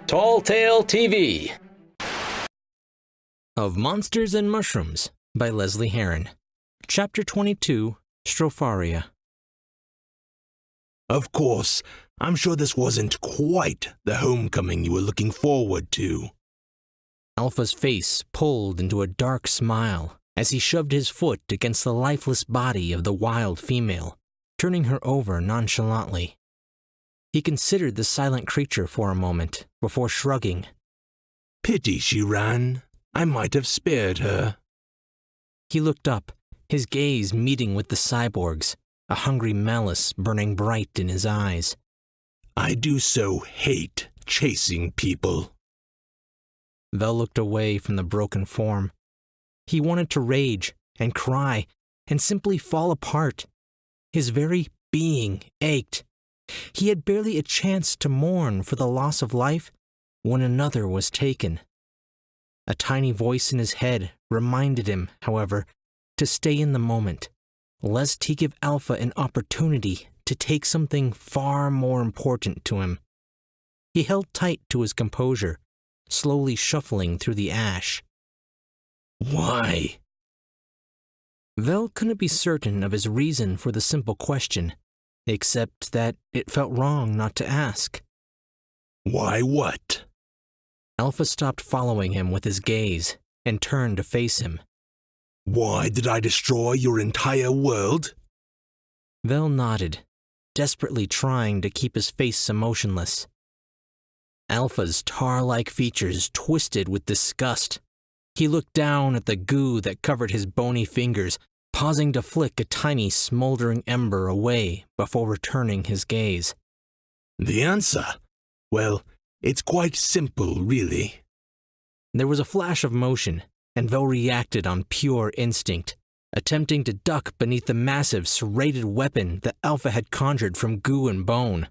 Tall Tale TV. Of Monsters and Mushrooms by Lesley Herron. Chapter 22, Stropharia. Of course, I'm sure this wasn't quite the homecoming you were looking forward to. Alpha's face pulled into a dark smile as he shoved his foot against the lifeless body of the wild female, turning her over nonchalantly. He considered the silent creature for a moment before shrugging. Pity she ran. I might have spared her. He looked up, his gaze meeting with the cyborg's, a hungry malice burning bright in his eyes. I do so hate chasing people. Vel looked away from the broken form. He wanted to rage and cry and simply fall apart. His very being ached. He had barely a chance to mourn for the loss of life when another was taken. A tiny voice in his head reminded him, however, to stay in the moment, lest he give Alpha an opportunity to take something far more important to him. He held tight to his composure, slowly shuffling through the ash. Why? Vel couldn't be certain of his reason for the simple question, except that it felt wrong not to ask. Why what? Alpha stopped following him with his gaze and turned to face him. Why did I destroy your entire world? Vel nodded, desperately trying to keep his face emotionless. Alpha's tar-like features twisted with disgust. He looked down at the goo that covered his bony fingers, pausing to flick a tiny smoldering ember away before returning his gaze. The answer? Well, it's quite simple, really. There was a flash of motion, and Vel reacted on pure instinct, attempting to duck beneath the massive, serrated weapon that Alpha had conjured from goo and bone.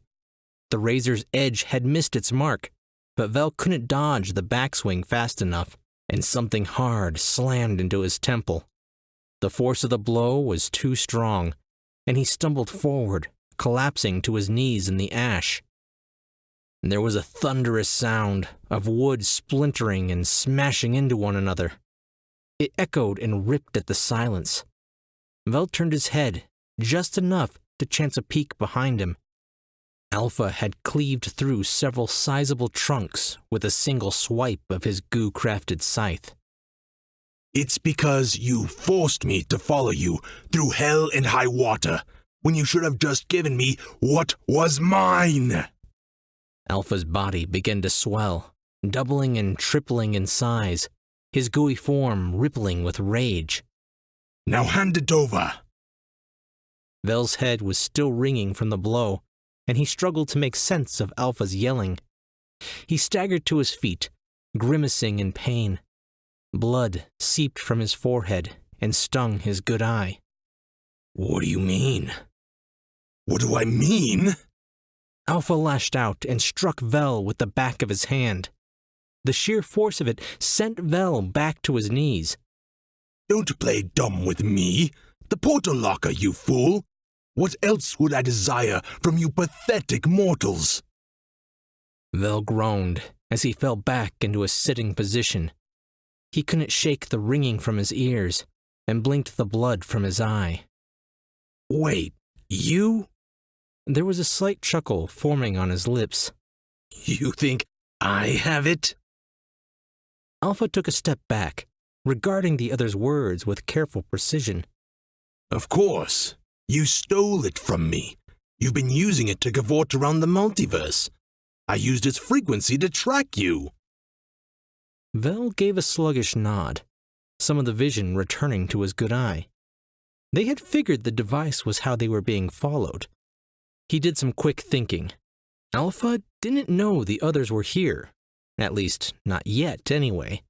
The razor's edge had missed its mark, but Vel couldn't dodge the backswing fast enough, and something hard slammed into his temple. The force of the blow was too strong, and he stumbled forward, collapsing to his knees in the ash. There was a thunderous sound of wood splintering and smashing into one another. It echoed and ripped at the silence. Vel turned his head, just enough to chance a peek behind him. Alpha had cleaved through several sizable trunks with a single swipe of his goo-crafted scythe. It's because you forced me to follow you through hell and high water, when you should have just given me what was mine. Alpha's body began to swell, doubling and tripling in size, his gooey form rippling with rage. Now hand it over. Vel's head was still ringing from the blow, and he struggled to make sense of Alpha's yelling. He staggered to his feet, grimacing in pain. Blood seeped from his forehead and stung his good eye. What do you mean? What do I mean? Alpha lashed out and struck Vel with the back of his hand. The sheer force of it sent Vel back to his knees. Don't play dumb with me. The portal locker, you fool. What else would I desire from you pathetic mortals? Vel groaned as he fell back into a sitting position. He couldn't shake the ringing from his ears and blinked the blood from his eye. Wait, you? There was a slight chuckle forming on his lips. You think I have it? Alpha took a step back, regarding the other's words with careful precision. Of course. You stole it from me. You've been using it to cavort around the multiverse. I used its frequency to track you. Vel gave a sluggish nod, some of the vision returning to his good eye. They had figured the device was how they were being followed. He did some quick thinking. Alpha didn't know the others were here. At least, not yet, anyway.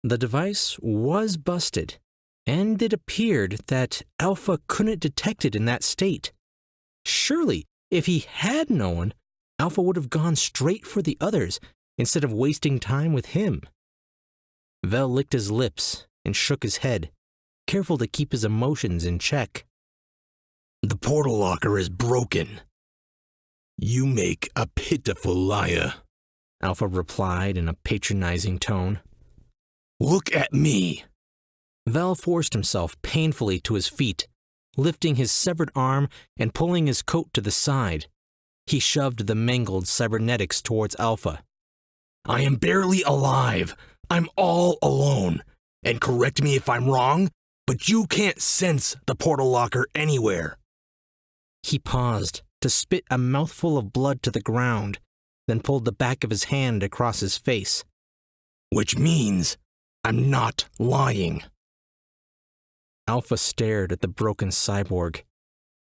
The device was busted, and it appeared that Alpha couldn't detect it in that state. Surely, if he had known, Alpha would have gone straight for the others instead of wasting time with him. Vel licked his lips and shook his head, careful to keep his emotions in check. The portal locker is broken. You make a pitiful liar. Alpha replied in a patronizing tone. Look at me. Vel forced himself painfully to his feet, lifting his severed arm and pulling his coat to the side. He shoved the mangled cybernetics towards Alpha. I am barely alive. I'm all alone. And correct me if I'm wrong, but you can't sense the portal locker anywhere. He paused to spit a mouthful of blood to the ground, then pulled the back of his hand across his face. Which means I'm not lying. Alpha stared at the broken cyborg.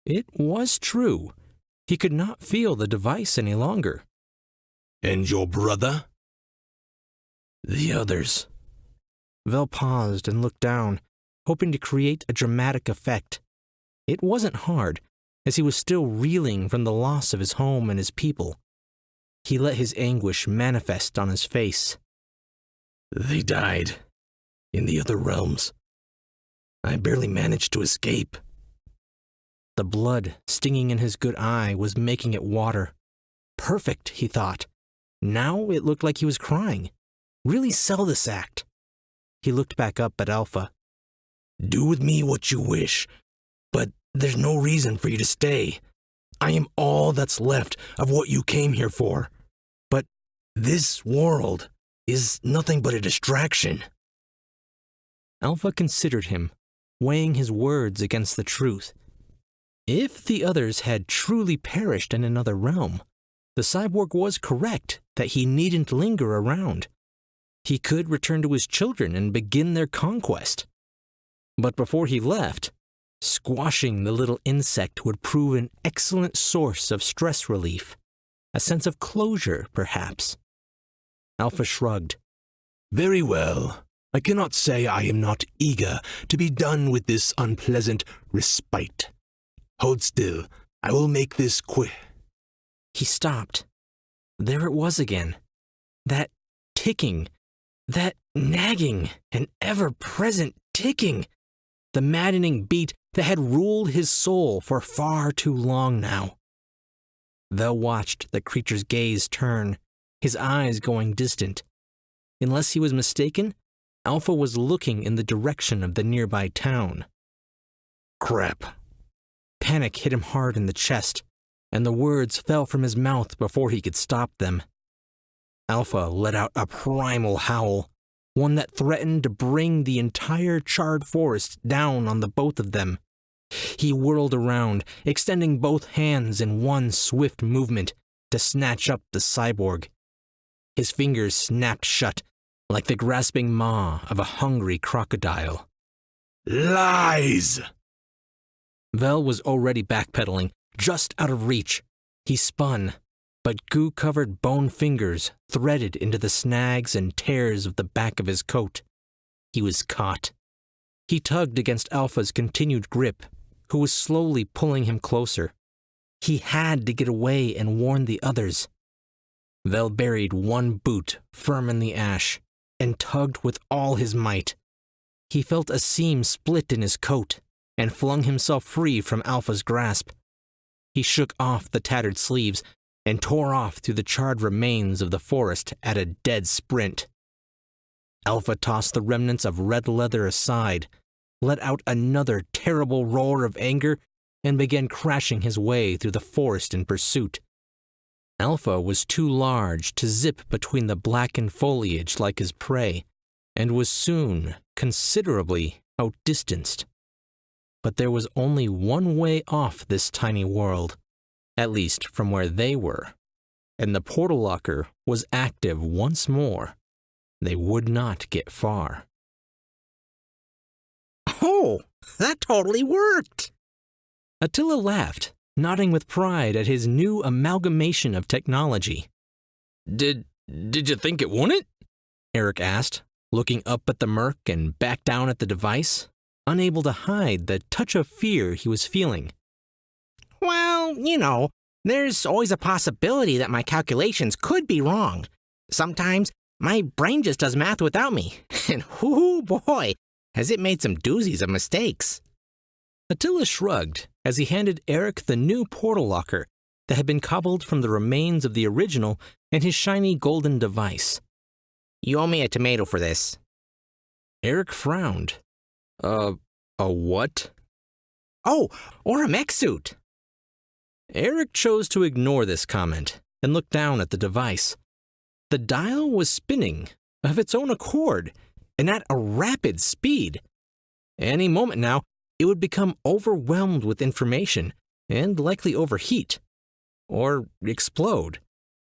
It was true. He could not feel the device any longer. And your brother? The others. Vel paused and looked down, hoping to create a dramatic effect. It wasn't hard, as he was still reeling from the loss of his home and his people. He let his anguish manifest on his face. They died in the other realms. I barely managed to escape. The blood stinging in his good eye was making it water. Perfect, he thought. Now it looked like he was crying. Really sell this act. He looked back up at Alpha. Do with me what you wish, but there's no reason for you to stay. I am all that's left of what you came here for. But this world is nothing but a distraction. Alpha considered him, weighing his words against the truth. If the others had truly perished in another realm, the cyborg was correct that he needn't linger around. He could return to his children and begin their conquest. But before he left, squashing the little insect would prove an excellent source of stress relief. A sense of closure, perhaps. Alpha shrugged. Very well. I cannot say I am not eager to be done with this unpleasant respite. Hold still. I will make this quick. He stopped. There it was again. That ticking. That nagging and ever-present ticking. The maddening beat that had ruled his soul for far too long now. Vel watched the creature's gaze turn, his eyes going distant. Unless he was mistaken, Alpha was looking in the direction of the nearby town. Crap. Panic hit him hard in the chest, and the words fell from his mouth before he could stop them. Alpha let out a primal howl, one that threatened to bring the entire charred forest down on the both of them. He whirled around, extending both hands in one swift movement to snatch up the cyborg. His fingers snapped shut, like the grasping maw of a hungry crocodile. Lies! Vel was already backpedaling, just out of reach. He spun, but goo-covered bone fingers threaded into the snags and tears of the back of his coat. He was caught. He tugged against Alpha's continued grip, who was slowly pulling him closer. He had to get away and warn the others. Vel buried one boot firm in the ash and tugged with all his might. He felt a seam split in his coat and flung himself free from Alpha's grasp. He shook off the tattered sleeves and tore off through the charred remains of the forest at a dead sprint. Alpha tossed the remnants of red leather aside, let out another terrible roar of anger, and began crashing his way through the forest in pursuit. Alpha was too large to zip between the blackened foliage like his prey, and was soon considerably outdistanced. But there was only one way off this tiny world, at least from where they were, and the portal locker was active once more. They would not get far. Oh, that totally worked! Attila laughed, nodding with pride at his new amalgamation of technology. Did you think it wouldn't? Eric asked, looking up at the merc and back down at the device, unable to hide the touch of fear he was feeling. Well, there's always a possibility that my calculations could be wrong. Sometimes my brain just does math without me, and whoo boy, has it made some doozies of mistakes. Attila shrugged as he handed Eric the new portal locker that had been cobbled from the remains of the original and his shiny golden device. You owe me a tomato for this. Eric frowned. A what? Oh, or a mech suit. Eric chose to ignore this comment and looked down at the device. The dial was spinning of its own accord and at a rapid speed. Any moment now, it would become overwhelmed with information and likely overheat or explode.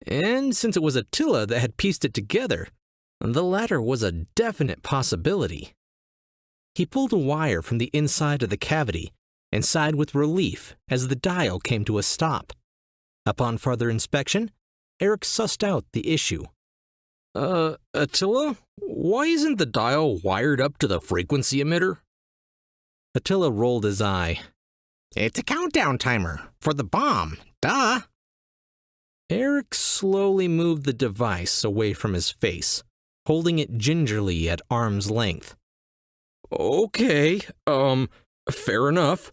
And since it was Attila that had pieced it together, the latter was a definite possibility. He pulled a wire from the inside of the cavity and sighed with relief as the dial came to a stop. Upon further inspection, Eric sussed out the issue. Attila, why isn't the dial wired up to the frequency emitter? Attila rolled his eye. It's a countdown timer for the bomb. Duh. Eric slowly moved the device away from his face, holding it gingerly at arm's length. Okay, fair enough.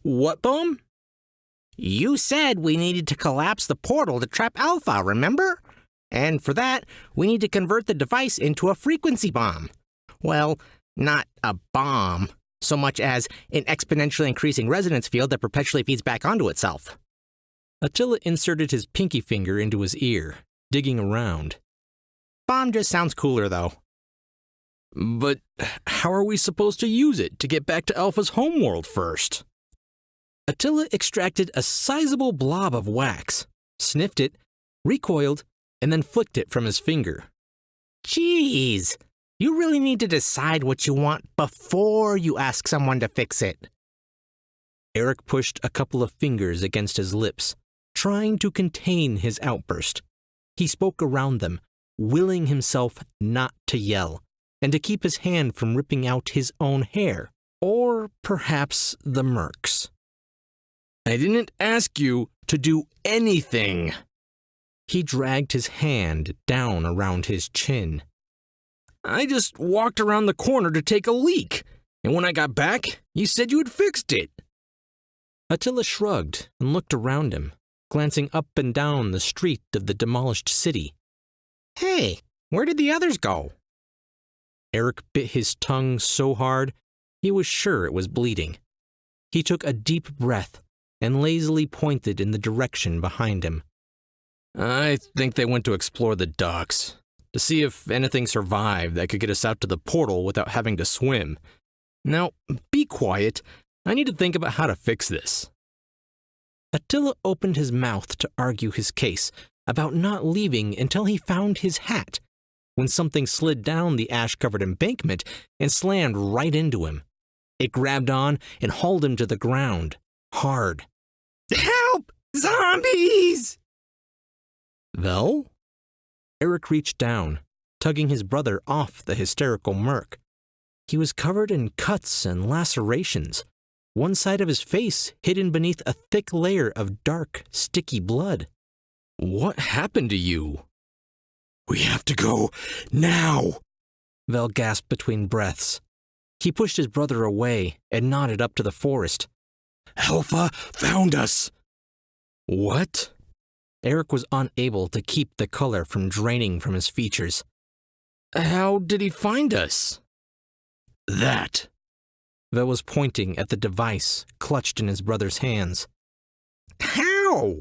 What bomb? You said we needed to collapse the portal to trap Alpha, remember? And for that, we need to convert the device into a frequency bomb. Well, not a bomb, so much as an exponentially increasing resonance field that perpetually feeds back onto itself. Attila inserted his pinky finger into his ear, digging around. Bomb just sounds cooler, though. But how are we supposed to use it to get back to Alpha's homeworld first? Attila extracted a sizable blob of wax, sniffed it, recoiled, and then flicked it from his finger. Jeez, you really need to decide what you want before you ask someone to fix it. Eric pushed a couple of fingers against his lips, trying to contain his outburst. He spoke around them, willing himself not to yell, and to keep his hand from ripping out his own hair, or perhaps the mercs. I didn't ask you to do anything. He dragged his hand down around his chin. I just walked around the corner to take a leak, and when I got back, you said you had fixed it. Attila shrugged and looked around him, glancing up and down the street of the demolished city. Hey, where did the others go? Eric bit his tongue so hard, he was sure it was bleeding. He took a deep breath and lazily pointed in the direction behind him. I think they went to explore the docks, to see if anything survived that could get us out to the portal without having to swim. Now, be quiet. I need to think about how to fix this. Attila opened his mouth to argue his case about not leaving until he found his hat, when something slid down the ash-covered embankment and slammed right into him. It grabbed on and hauled him to the ground, hard. Help! Zombies! Vel? Eric reached down, tugging his brother off the hysterical merc. He was covered in cuts and lacerations, one side of his face hidden beneath a thick layer of dark, sticky blood. What happened to you? We have to go now, Vel gasped between breaths. He pushed his brother away and nodded up to the forest. Alpha found us. What? Eric was unable to keep the color from draining from his features. How did he find us? That. Vel was pointing at the device clutched in his brother's hands. How?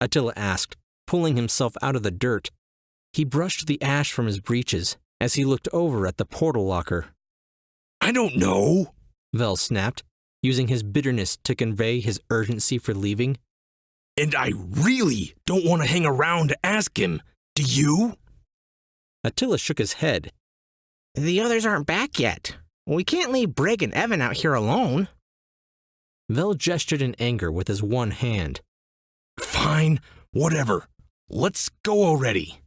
Attila asked, pulling himself out of the dirt. He brushed the ash from his breeches as he looked over at the portal locker. I don't know, Vel snapped, using his bitterness to convey his urgency for leaving. And I really don't want to hang around to ask him. Do you? Attila shook his head. The others aren't back yet. We can't leave Brig and Evan out here alone. Vel gestured in anger with his one hand. Fine, whatever. Let's go already.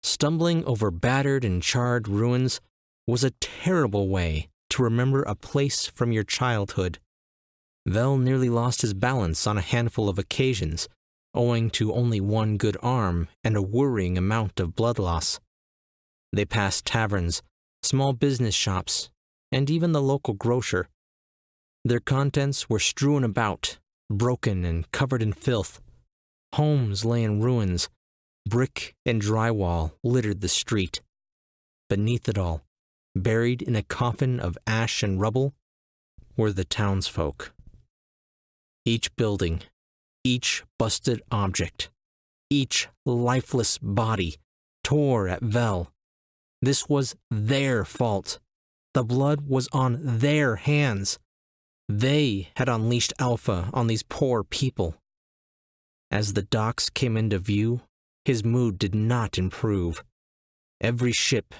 Stumbling over battered and charred ruins was a terrible way to remember a place from your childhood. Vel nearly lost his balance on a handful of occasions, owing to only one good arm and a worrying amount of blood loss. They passed taverns, small business shops, and even the local grocer. Their contents were strewn about, broken and covered in filth. Homes lay in ruins. Brick and drywall littered the street. Beneath it all, buried in a coffin of ash and rubble, were the townsfolk. Each building, each busted object, each lifeless body tore at Vel. This was their fault. The blood was on their hands. They had unleashed Alpha on these poor people. As the docks came into view, his mood did not improve. Every ship,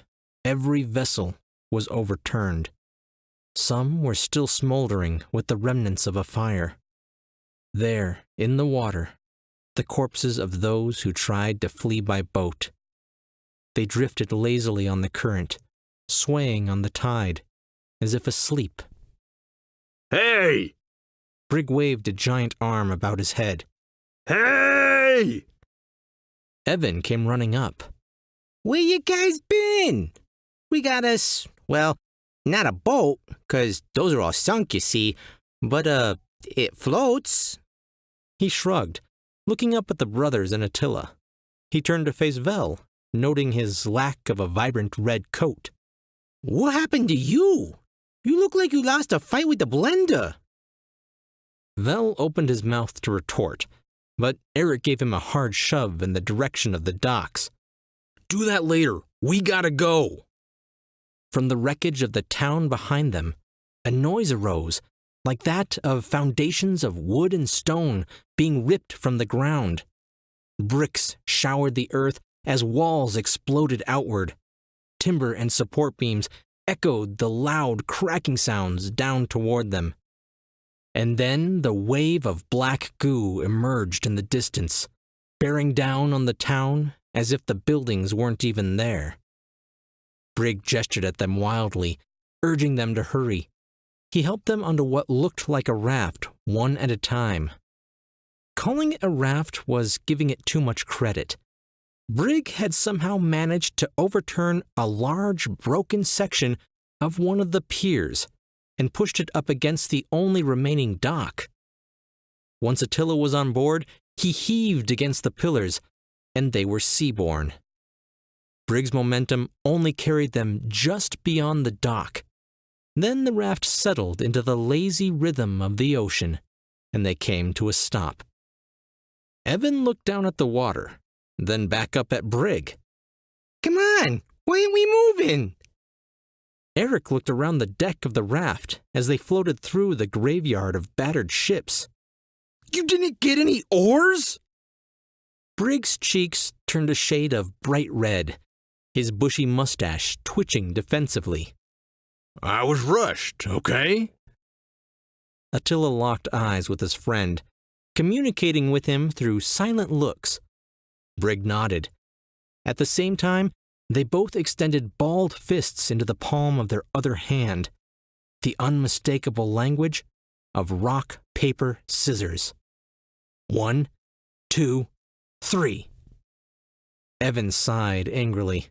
every vessel was overturned. Some were still smoldering with the remnants of a fire. There, in the water, the corpses of those who tried to flee by boat. They drifted lazily on the current, swaying on the tide, as if asleep. Hey! Brig waved a giant arm about his head. Hey! Evan came running up. Where you guys been? We got us, well, not a boat, 'cause those are all sunk, you see, but, it floats. He shrugged, looking up at the brothers and Attila. He turned to face Vel, noting his lack of a vibrant red coat. What happened to you? You look like you lost a fight with the blender. Vel opened his mouth to retort, but Eric gave him a hard shove in the direction of the docks. Do that later. We gotta go. From the wreckage of the town behind them, a noise arose, like that of foundations of wood and stone being ripped from the ground. Bricks showered the earth as walls exploded outward. Timber and support beams echoed the loud cracking sounds down toward them. And then the wave of black goo emerged in the distance, bearing down on the town as if the buildings weren't even there. Brig gestured at them wildly, urging them to hurry. He helped them onto what looked like a raft, one at a time. Calling it a raft was giving it too much credit. Brig had somehow managed to overturn a large broken section of one of the piers and pushed it up against the only remaining dock. Once Attila was on board, he heaved against the pillars, and they were seaborne. Brig's momentum only carried them just beyond the dock. Then the raft settled into the lazy rhythm of the ocean, and they came to a stop. Evan looked down at the water, then back up at Brig. Come on, why ain't we moving? Eric looked around the deck of the raft as they floated through the graveyard of battered ships. You didn't get any oars? Brig's cheeks turned a shade of bright red, his bushy mustache twitching defensively. I was rushed, okay? Attila locked eyes with his friend, communicating with him through silent looks. Brig nodded. At the same time, they both extended balled fists into the palm of their other hand, the unmistakable language of rock, paper, scissors. 1, 2, 3. Evan sighed angrily.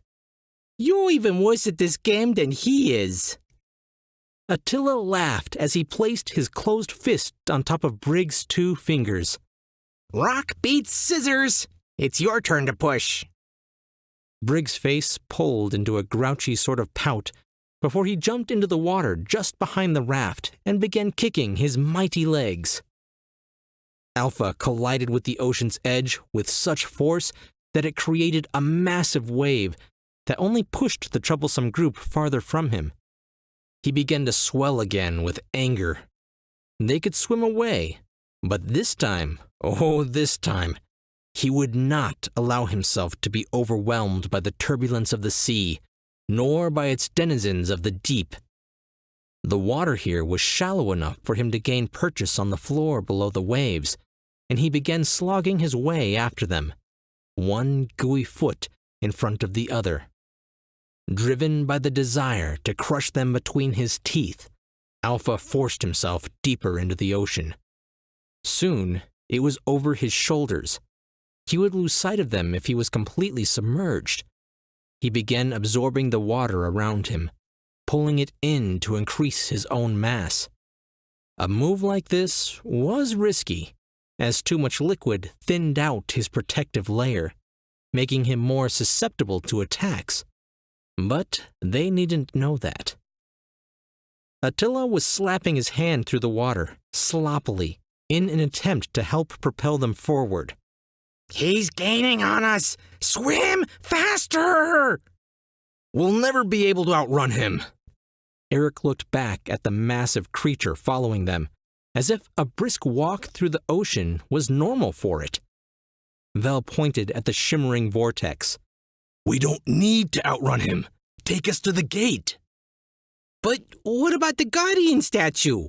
You're even worse at this game than he is. Attila laughed as he placed his closed fist on top of Brig's 2 fingers. Rock beats scissors. It's your turn to push. Brig's face pulled into a grouchy sort of pout before he jumped into the water just behind the raft and began kicking his mighty legs. Alpha collided with the ocean's edge with such force that it created a massive wave that only pushed the troublesome group farther from him. He began to swell again with anger. They could swim away, but this time, oh, this time, he would not allow himself to be overwhelmed by the turbulence of the sea, nor by its denizens of the deep. The water here was shallow enough for him to gain purchase on the floor below the waves, and he began slogging his way after them, one gooey foot in front of the other. Driven by the desire to crush them between his teeth, Alpha forced himself deeper into the ocean. Soon, it was over his shoulders. He would lose sight of them if he was completely submerged. He began absorbing the water around him, pulling it in to increase his own mass. A move like this was risky, as too much liquid thinned out his protective layer, making him more susceptible to attacks. But they needn't know that. Attila was slapping his hand through the water, sloppily, in an attempt to help propel them forward. He's gaining on us! Swim faster! We'll never be able to outrun him. Eric looked back at the massive creature following them, as if a brisk walk through the ocean was normal for it. Vel pointed at the shimmering vortex. We don't need to outrun him. Take us to the gate. But what about the guardian statue?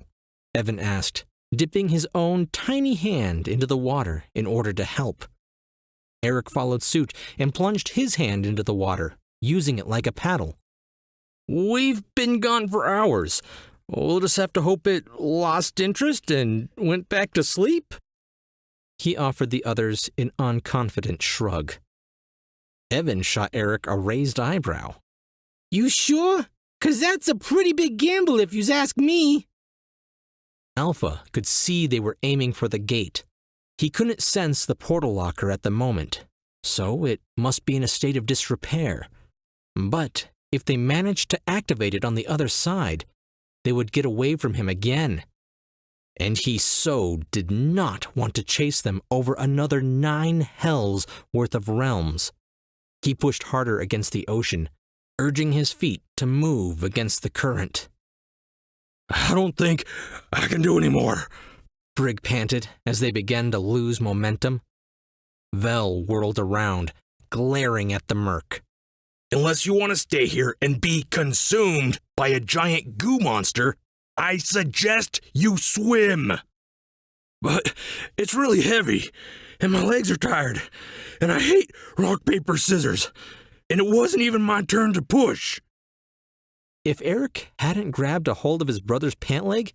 Evan asked, dipping his own tiny hand into the water in order to help. Eric followed suit and plunged his hand into the water, using it like a paddle. We've been gone for hours. We'll just have to hope it lost interest and went back to sleep. He offered the others an unconfident shrug. Evan shot Eric a raised eyebrow. You sure? 'Cause that's a pretty big gamble if you ask me. Alpha could see they were aiming for the gate. He couldn't sense the portal locker at the moment, so it must be in a state of disrepair. But if they managed to activate it on the other side, they would get away from him again. And he so did not want to chase them over another 9 hells worth of realms. He pushed harder against the ocean, urging his feet to move against the current. I don't think I can do any more, Brig panted as they began to lose momentum. Vel whirled around, glaring at the merc. Unless you want to stay here and be consumed by a giant goo monster, I suggest you swim. But it's really heavy, and my legs are tired, and I hate rock, paper, scissors, and it wasn't even my turn to push. If Eric hadn't grabbed a hold of his brother's pant leg,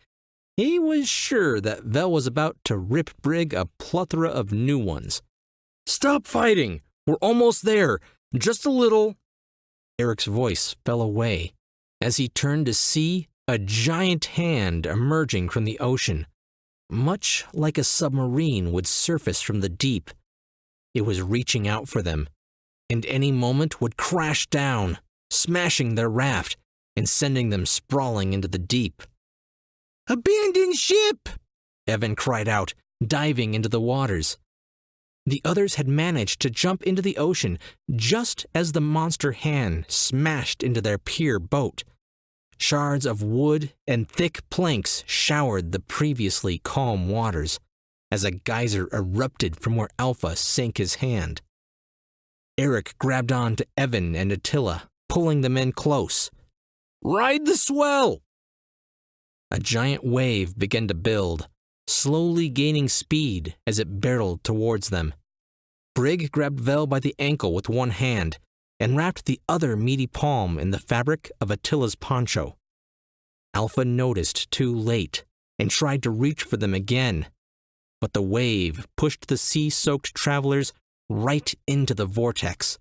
he was sure that Vel was about to rip Brig a plethora of new ones. Stop fighting. We're almost there. Just a little. Eric's voice fell away as he turned to see a giant hand emerging from the ocean, much like a submarine would surface from the deep. It was reaching out for them, and any moment would crash down, smashing their raft and sending them sprawling into the deep. Abandoned ship! Evan cried out, diving into the waters. The others had managed to jump into the ocean just as the monster hand smashed into their pier boat. Shards of wood and thick planks showered the previously calm waters as a geyser erupted from where Alpha sank his hand. Eric grabbed on to Evan and Attila, pulling them in close. Ride the swell! A giant wave began to build, slowly gaining speed as it barreled towards them. Brig grabbed Vel by the ankle with one hand and wrapped the other meaty palm in the fabric of Attila's poncho. Alpha noticed too late and tried to reach for them again, but the wave pushed the sea-soaked travelers right into the vortex,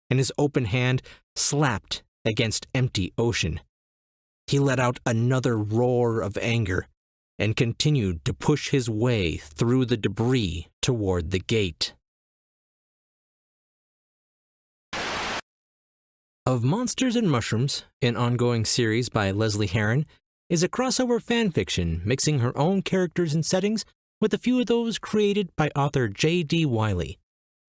and his open hand slapped against empty ocean. He let out another roar of anger and continued to push his way through the debris toward the gate. Of Monsters and Mushrooms, an ongoing series by Lesley Herron, is a crossover fanfiction mixing her own characters and settings with a few of those created by author J.D. Wiley.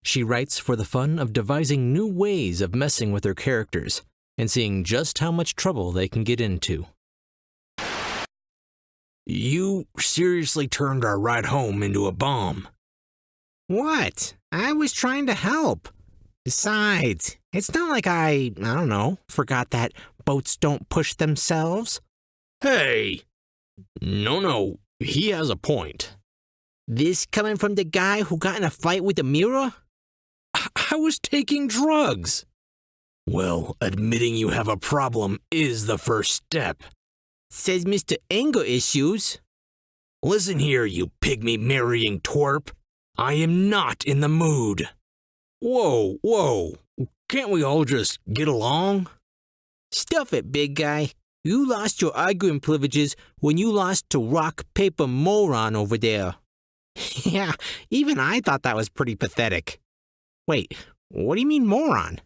She writes for the fun of devising new ways of messing with her characters and seeing just how much trouble they can get into. You seriously turned our ride home into a bomb. What? I was trying to help. Besides, it's not like I don't know, forgot that boats don't push themselves. Hey! No, he has a point. This coming from the guy who got in a fight with the mirror? I was taking drugs. Well, admitting you have a problem is the first step. Says Mr. Anger Issues. Listen here, you pygmy-marrying twerp. I am not in the mood. Whoa. Can't we all just get along? Stuff it, big guy. You lost your arguing privileges when you lost to rock, paper, moron over there. Yeah, even I thought that was pretty pathetic. Wait, what do you mean moron?